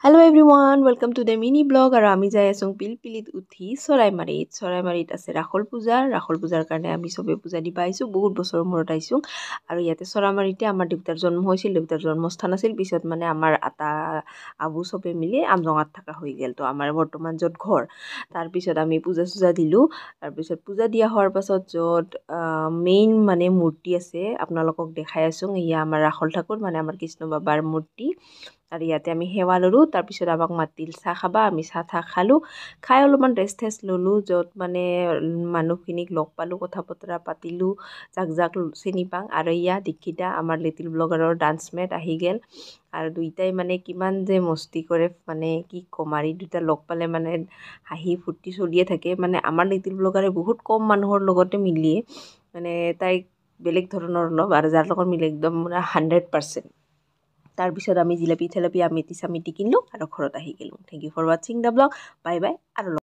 Hello everyone, welcome to the mini blog আৰু আমি যাই আছো পিলপিলিত উঠি চৰাইমাৰীত আছে ৰাখল পূজাৰ কাৰণে আমি সবে পূজা দি পাইছো বহুত বছৰৰ মূৰত আইছো আৰু ইয়াতে চৰাইমাৰীতে আমাৰ দেউতাৰ জন্ম হৈছিল দেউতাৰ জন্মস্থান আছিল পিছত মানে আমাৰ আটা আবু সবে মিলি আমজঙাত থাকা হৈ গেল তো আমাৰ বৰ্তমান যত ঘৰ তাৰ পিছত আমি পূজা দিলো তাৰ পিছত পূজা দিয়া হোৱাৰ পাছত যত মেইন মানে মূৰ্তি আছে আপোনালোকক দেখাই আছো ইয়া আমাৰ ৰাখল ঠাকুৰ মানে আমাৰ কৃষ্ণ বাবাৰ মূৰ্তি আৰু ইয়াতে আমি সেৱা ললো তাৰপিছত আমাক মাতিল চাহ খাবা আমি চাহ খালো খাই অলপমান ৰেষ্ট ললো য'ত মানে মানুহখিনিক লগ পালো কথা বতৰা পাতিলো যাক চিনি পাং আৰু ইয়া দীক্ষিতা আমাৰ লিটিল ব্লগাৰৰ ডান্সমেট আহি গেল আৰু দুইটাই মানে কিমান যে মস্তি কৰে মানে কি ক'ম আৰু দুটা লগ পালে মানে হাঁহি ফূৰ্তি চলিয়ে থাকে মানে আমাৰ লিটিল ব্লগাৰে বহুত কম মানুহৰ লগতে মিলিয়ে মানে তাইক বেলেগ ধৰণৰ লগ আৰু যাৰ লগত মিলে একদম 100%। তাৰপিছত আমি জিলাপি থেলাপি আমিতি চামিতি কিনিলোঁ আৰু ঘৰত আহি গেলোঁ। থেংক ইউ ফৰ ৱাচিং দ্য ব্লগ। বাই বাই আৰু